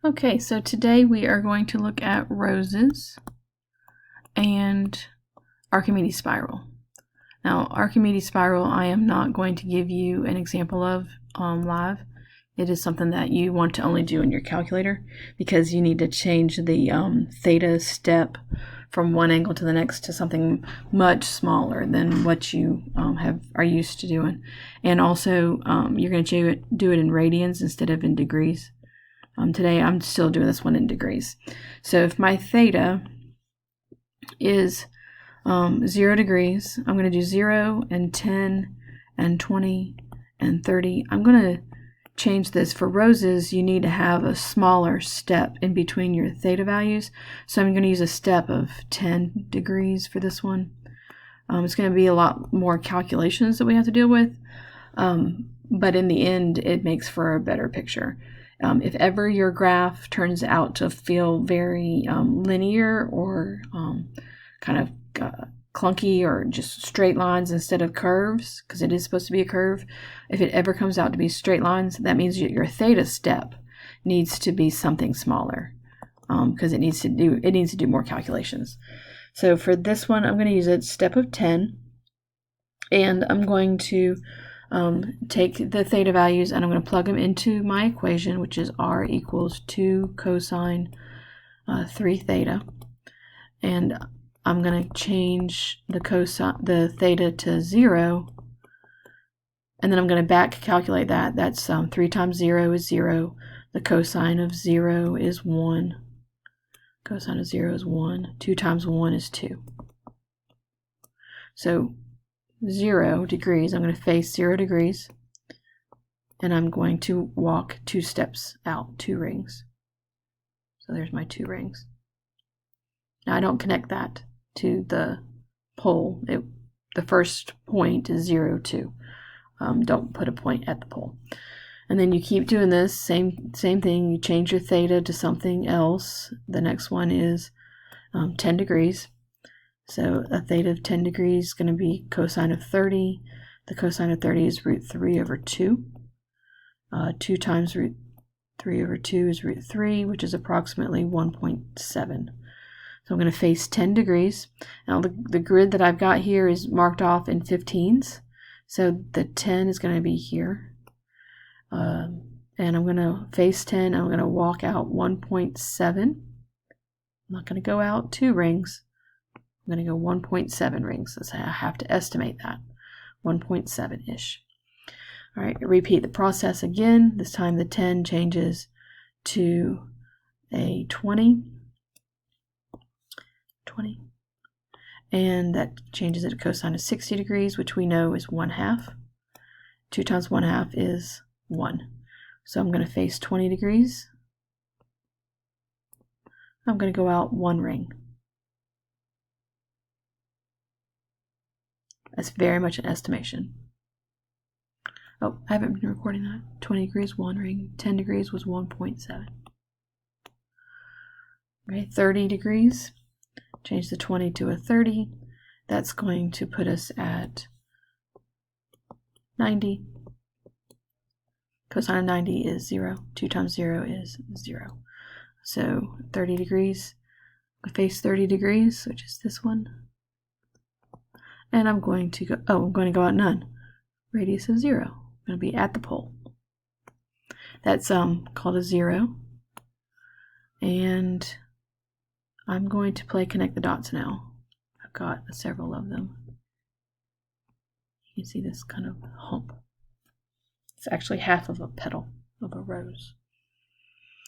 Okay, so today we are going to look at roses and Archimedes spiral. Now, Archimedes spiral, I am not going to give you an example of live. It is something that you want to only do in your calculator because you need to change the theta step from one angle to the next to something much smaller than what you are used to doing. And also, you're going to do it in radians instead of in degrees. Today I'm still doing this one in degrees. So if my theta is 0 degrees, I'm going to do 0 and 10 and 20 and 30. I'm going to change this. For roses, you need to have a smaller step in between your theta values. So I'm going to use a step of 10 degrees for this one. It's going to be a lot more calculations that we have to deal with. But in the end, it makes for a better picture. If ever your graph turns out to feel very linear or kind of clunky or just straight lines instead of curves, because it is supposed to be a curve, if it ever comes out to be straight lines, that means your theta step needs to be something smaller because it needs to do more calculations. So for this one, I'm going to use a step of 10, and I'm going to take the theta values and I'm going to plug them into my equation, which is r equals 2 cosine 3 theta. And I'm going to change the theta to 0. And then I'm going to back calculate that. That's 3 times 0 is 0. The cosine of 0 is 1. Cosine of 0 is 1. 2 times 1 is 2. So 0 degrees, I'm going to face 0 degrees, and I'm going to walk 2 steps out, 2 rings. So there's my 2 rings. Now I don't connect that to the pole. The first point is 0, 2. Don't put a point at the pole. And then you keep doing this, same thing. You change your theta to something else. The next one is 10 degrees. So a theta of 10 degrees is going to be cosine of 30. The cosine of 30 is root 3 over 2. 2 times root 3 over 2 is root 3, which is approximately 1.7. So I'm going to face 10 degrees. Now the grid that I've got here is marked off in 15s. So the 10 is going to be here. And I'm going to face 10. I'm going to walk out 1.7. I'm not going to go out 2 rings. I'm going to go 1.7 rings. So I have to estimate that. 1.7-ish. All right, repeat the process again. This time the 10 changes to a 20. And that changes it to cosine of 60 degrees, which we know is 1/2. 2 times 1/2 is 1. So I'm going to face 20 degrees. I'm going to go out 1 ring. That's very much an estimation. Oh, I haven't been recording that. 20 degrees, 1 ring. 10 degrees was 1.7. Okay, 30 degrees. Change the 20 to a 30. That's going to put us at 90. Cosine of 90 is 0. 2 times 0 is 0. So 30 degrees. I face 30 degrees, which is this one. And I'm going to go out none. Radius of 0. I'm going to be at the pole. That's called a 0. And I'm going to play connect the dots now. I've got several of them. You can see this kind of hump. It's actually half of a petal of a rose.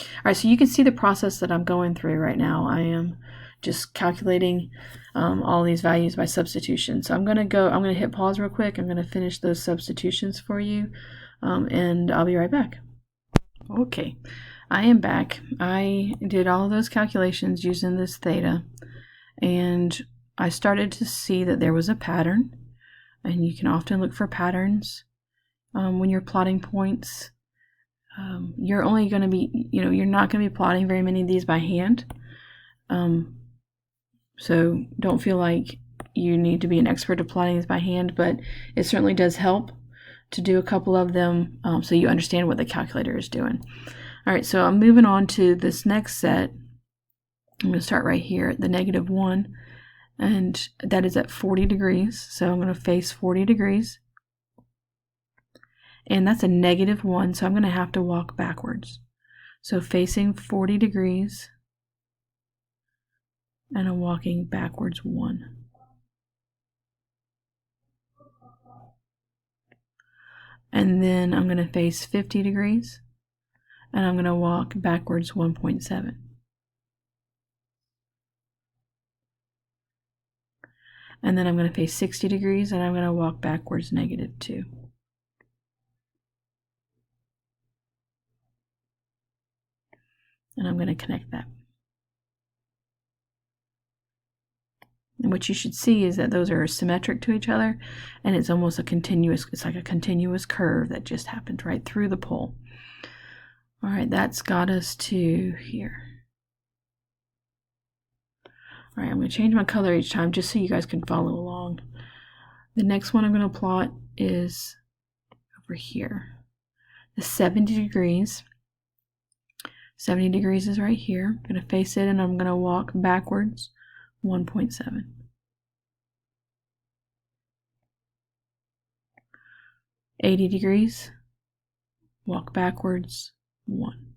All right, so you can see the process that I'm going through right now. I am just calculating all these values by substitution. So I'm going to hit pause real quick. I'm going to finish those substitutions for you, and I'll be right back. Okay, I am back. I did all of those calculations using this theta, and I started to see that there was a pattern, and you can often look for patterns when you're plotting points. You're only going to be, you're not going to be plotting very many of these by hand. So don't feel like you need to be an expert at plotting these by hand, but it certainly does help to do a couple of them so you understand what the calculator is doing. All right, so I'm moving on to this next set. I'm going to start right here at the -1, and that is at 40 degrees. So I'm going to face 40 degrees. And that's a -1, so I'm going to have to walk backwards. So facing 40 degrees, and I'm walking backwards 1. And then I'm going to face 50 degrees, and I'm going to walk backwards 1.7. And then I'm going to face 60 degrees, and I'm going to walk backwards -2. And I'm going to connect that. And what you should see is that those are symmetric to each other, and it's almost it's like a continuous curve that just happened right through the pole. All right, that's got us to here. All right, I'm going to change my color each time just so you guys can follow along. The next one I'm going to plot is over here. The 70 degrees. 70 degrees is right here. I'm going to face it, and I'm going to walk backwards 1.7. $80 degrees, walk backwards 1.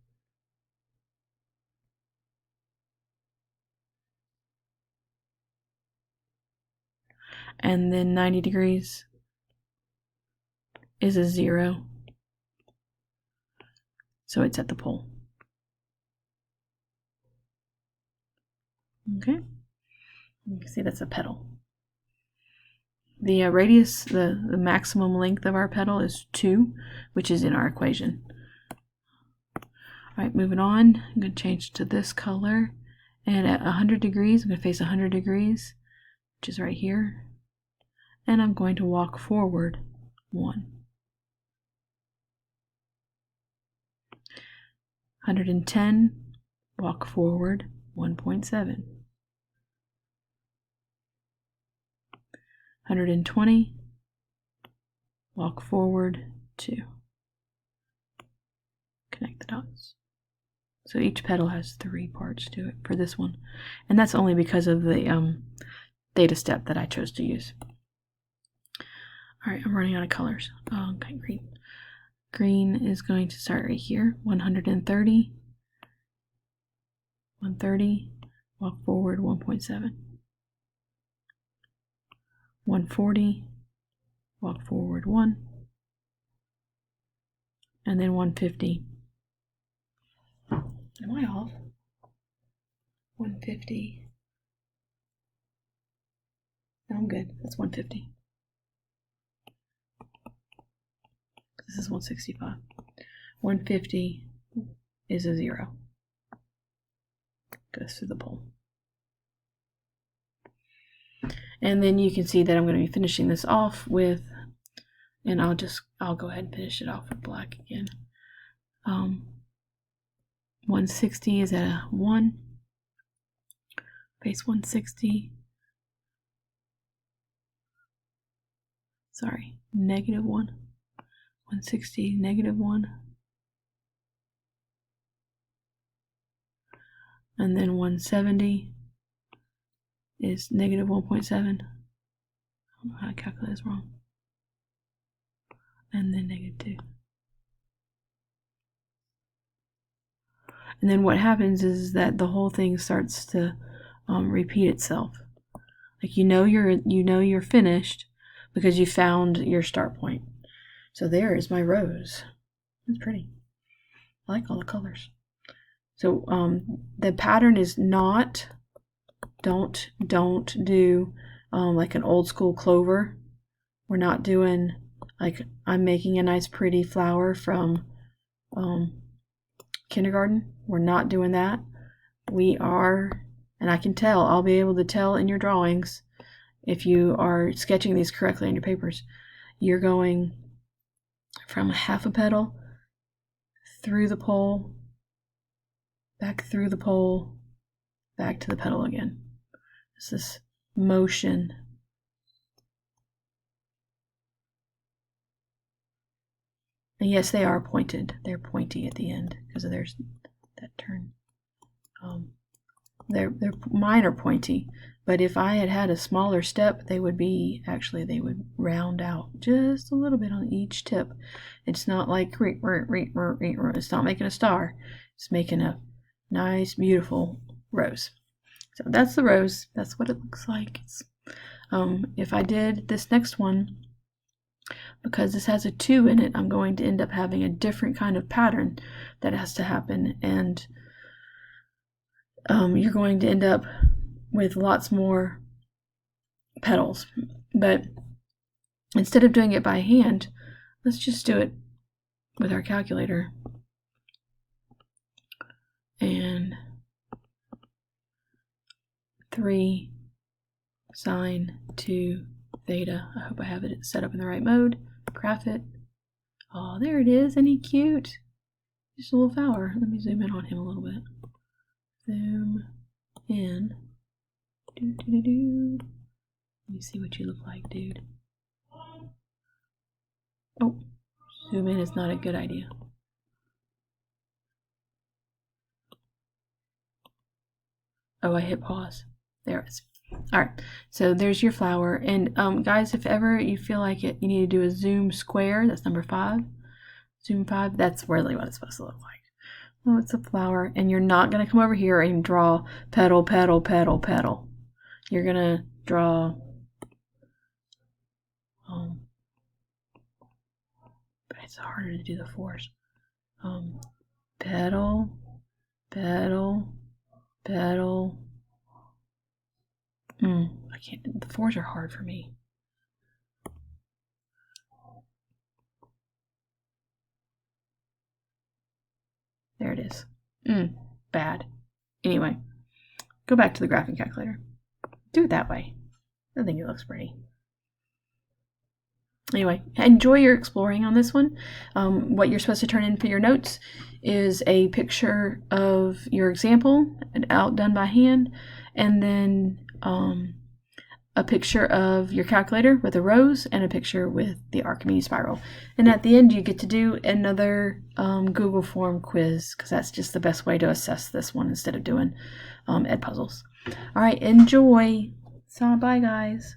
And then 90 degrees is a 0. So it's at the pole. Okay. You can see that's a petal. The radius, the maximum length of our petal is 2, which is in our equation. All right, moving on. I'm going to change to this color. And at 100 degrees, I'm going to face 100 degrees, which is right here. And I'm going to walk forward 1. 110, walk forward 1.7. 120, walk forward 2. Connect the dots. So each petal has 3 parts to it for this one. And that's only because of the data step that I chose to use. All right, I'm running out of colors. Oh, okay, green. Green is going to start right here, 130. 130, walk forward 1.7. 140, walk forward 1. And then 150. Am I off? 150. No, I'm good. That's 150. This is 165. 150 is a 0. Goes through the pole. And then you can see that I'm going to be finishing this off with, and I'll go ahead and finish it off with black again. 160 is at a 1. Face 160. Sorry, -1. 160, -1. And then 170 is -1.7. I don't know how to calculate this wrong. And then -2. And then what happens is that the whole thing starts to repeat itself. Like you know you're finished because you found your start point. So there is my rose. It's pretty. I like all the colors. So the pattern is not, don't do like an old school clover. We're not doing like I'm making a nice pretty flower from kindergarten. We're not doing that. We are, and I can tell, I'll be able to tell in your drawings if you are sketching these correctly on your papers. You're going from half a petal through the pole, back through the pole, back to the petal again. It's this motion. And yes, they are pointed. They're pointy at the end because there's that turn. Mine are pointy, but if I had had a smaller step, they would round out just a little bit on each tip. It's not like it's not making a star. It's making a nice, beautiful rose. So that's the rose. That's what it looks like. If I did this next one, because this has a 2 in it, I'm going to end up having a different kind of pattern that has to happen, and you're going to end up with lots more petals. But instead of doing it by hand, let's just do it with our calculator. And 3 sine 2 theta. I hope I have it set up in the right mode. Graph it. Oh, there it is. Isn't he cute? Just a little flower. Let me zoom in on him a little bit. Zoom in. Let me see what you look like, dude. Oh, zoom in is not a good idea. Oh, I hit pause. There it is. Alright, so there's your flower. And guys, if ever you feel like it, you need to do a zoom square. That's number 5. Zoom 5. That's really what it's supposed to look like. Oh, it's a flower. And you're not going to come over here and draw petal, petal, petal, petal. You're going to draw but it's harder to do the 4s. Petal, petal, petal. I can't. The 4s are hard for me. There it is. Bad. Anyway, go back to the graphing calculator. Do it that way. I think it looks pretty. Anyway, enjoy your exploring on this one. What you're supposed to turn in for your notes is a picture of your example, outdone by hand, and then a picture of your calculator with a rose and a picture with the Archimedes spiral. And at the end, you get to do another Google form quiz, because that's just the best way to assess this one instead of doing Edpuzzles. All right, enjoy. So, bye, guys.